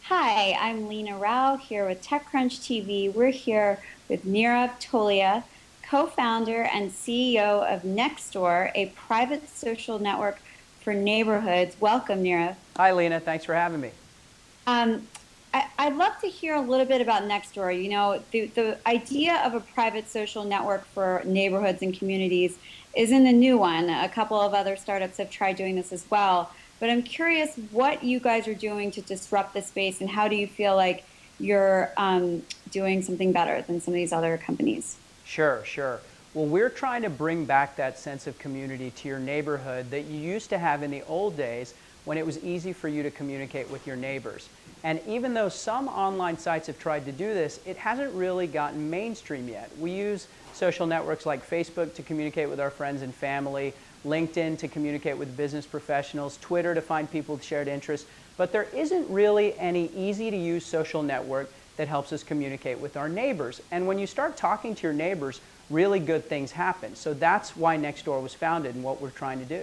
Hi, I'm Leena Rao here with TechCrunch TV. We're here with Nirav Tolia, co-founder and CEO of Nextdoor, a private social network for neighborhoods. Welcome, Nirav. Hi, Lena. Thanks for having me. Um, I'd love to hear a little bit about Nextdoor. The idea of a private social network for neighborhoods and communities isn't a new one. A couple of other startups have tried doing this as well. But I'm curious what you guys are doing to disrupt the space, and how do you feel like you're doing something better than some of these other companies? Sure, sure. Well, we're trying to bring back that sense of community to your neighborhood that you used to have in the old days when it was easy for you to communicate with your neighbors. And even though some online sites have tried to do this, it hasn't really gotten mainstream yet. We use social networks like Facebook to communicate with our friends and family, LinkedIn to communicate with business professionals, Twitter to find people with shared interests, but there isn't really any easy to use social network that helps us communicate with our neighbors. And when you start talking to your neighbors, really good things happen. So that's why Nextdoor was founded and what we're trying to do.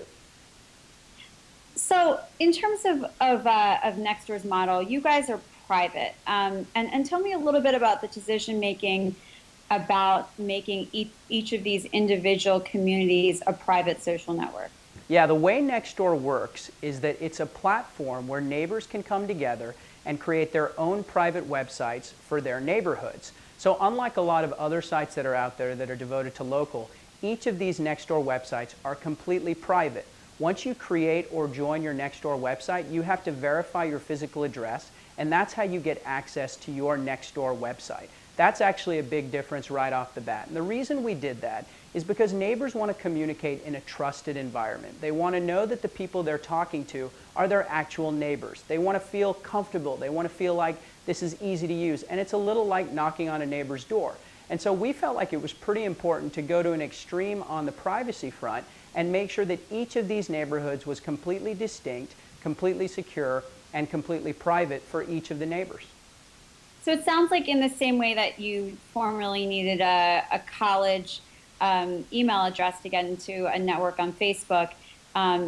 So, in terms of Nextdoor's model, you guys are private, and tell me a little bit about the decision making about making each of these individual communities a private social network. Yeah, the way Nextdoor works is that it's a platform where neighbors can come together and create their own private websites for their neighborhoods. So unlike a lot of other sites that are out there that are devoted to local, each of these Nextdoor websites are completely private. Once you create or join your Nextdoor website, you have to verify your physical address, and that's how you get access to your Nextdoor website. That's actually a big difference right off the bat. And the reason we did that is because neighbors want to communicate in a trusted environment. They want to know that the people they're talking to are their actual neighbors. They want to feel comfortable. They want to feel like this is easy to use. And it's a little like knocking on a neighbor's door. And so we felt like it was pretty important to go to an extreme on the privacy front and make sure that each of these neighborhoods was completely distinct, completely secure, and completely private for each of the neighbors. So it sounds like in the same way that you formerly needed a college email address to get into a network on Facebook,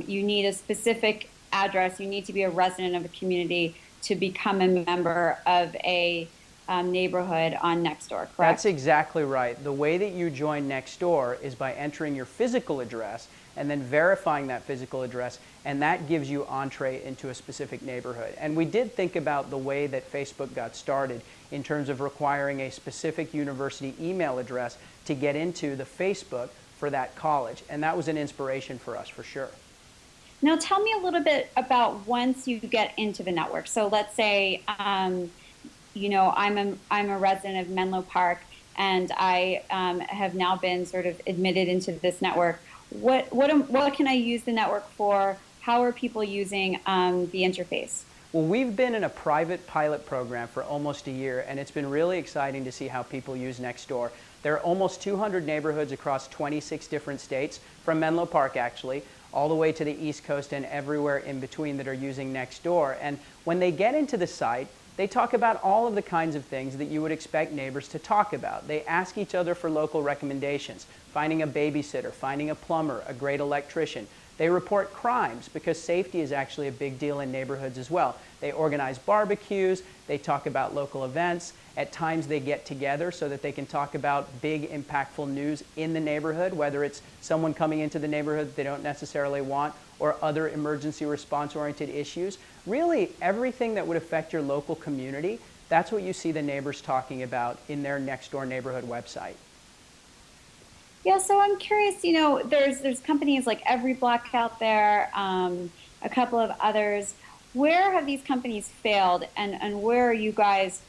you need a specific address. You need to be a resident of a community to become a member of a neighborhood on Nextdoor, That's correct? exactly right. The way that you join Nextdoor is by entering your physical address and then verifying that physical address, and that gives you entree into a specific neighborhood. And we did think about the way that Facebook got started in terms of requiring a specific university email address to get into the Facebook for that college, and that was an inspiration for us for sure. Now, tell me a little bit about once you get into the network. So let's say, I'm a resident of Menlo Park, and I have now been sort of admitted into this network. What can I use the network for? How are people using the interface? Well, we've been in a private pilot program for almost a year, and it's been really exciting to see how people use Nextdoor. There are almost 200 neighborhoods across 26 different states, from Menlo Park actually, all the way to the East Coast and everywhere in between that are using Nextdoor. And when they get into the site, they talk about all of the kinds of things that you would expect neighbors to talk about. They ask each other for local recommendations, finding a babysitter, finding a plumber, a great electrician. They report crimes because safety is actually a big deal in neighborhoods as well. They organize barbecues, they talk about local events. At times they get together so that they can talk about big impactful news in the neighborhood, whether it's someone coming into the neighborhood that they don't necessarily want or other emergency response oriented issues. Really everything that would affect your local community, that's what you see the neighbors talking about in their Nextdoor neighborhood website. Yeah, so I'm curious, there's companies like Every Block out there, a couple of others. Where have these companies failed, and where are you guys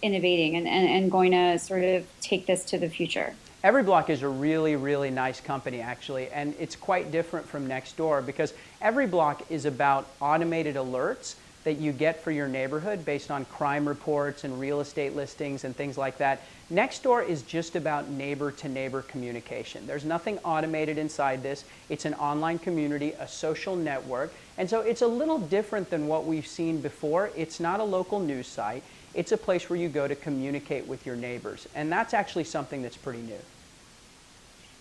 innovating and going to sort of take this to the future? Everyblock is a really, really nice company actually, and it's quite different from Nextdoor because Everyblock is about automated alerts that you get for your neighborhood based on crime reports and real estate listings and things like that. Nextdoor is just about neighbor-to-neighbor communication. There's nothing automated inside this. It's an online community, a social network, and so it's a little different than what we've seen before. It's not a local news site. It's a place where you go to communicate with your neighbors, and that's actually something that's pretty new.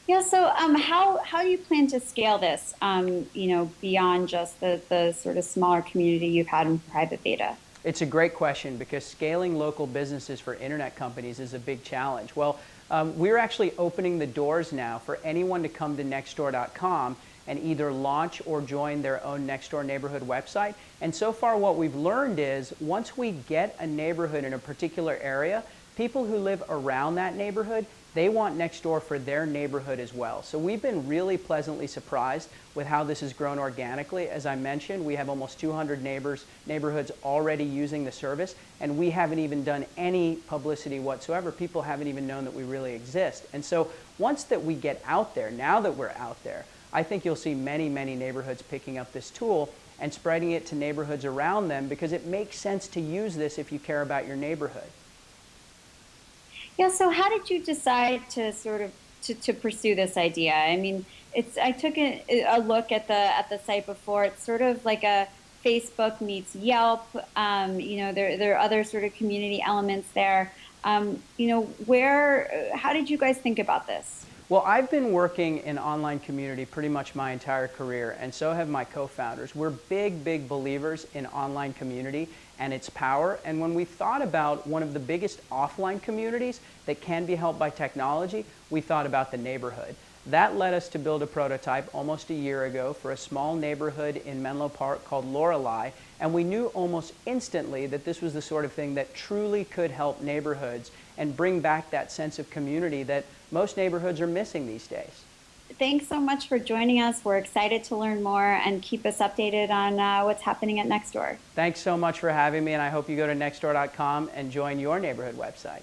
Yeah, so how do you plan to scale this, beyond just the sort of smaller community you've had in private beta? It's a great question because scaling local businesses for internet companies is a big challenge. Well, we're actually opening the doors now for anyone to come to Nextdoor.com and either launch or join their own Nextdoor neighborhood website. And so far what we've learned is once we get a neighborhood in a particular area, people who live around that neighborhood, they want Nextdoor for their neighborhood as well. So we've been really pleasantly surprised with how this has grown organically. As I mentioned, we have almost 200 neighborhoods already using the service, and we haven't even done any publicity whatsoever. People haven't even known that we really exist. And so once that we get out there, now that we're out there, I think you'll see many, many neighborhoods picking up this tool and spreading it to neighborhoods around them because it makes sense to use this if you care about your neighborhood. Yeah, so how did you decide to sort of to pursue this idea? I mean, I took a look at the site before. It's sort of like a Facebook meets Yelp. You know, there are other sort of community elements there. You know, how did you guys think about this? Well, I've been working in online community pretty much my entire career, and so have my co-founders. We're big, big believers in online community and its power. And when we thought about one of the biggest offline communities that can be helped by technology, we thought about the neighborhood. That led us to build a prototype almost a year ago for a small neighborhood in Menlo Park called Lorelei, and we knew almost instantly that this was the sort of thing that truly could help neighborhoods and bring back that sense of community that most neighborhoods are missing these days. Thanks so much for joining us. We're excited to learn more and keep us updated on what's happening at Nextdoor. Thanks so much for having me, and I hope you go to Nextdoor.com and join your neighborhood website.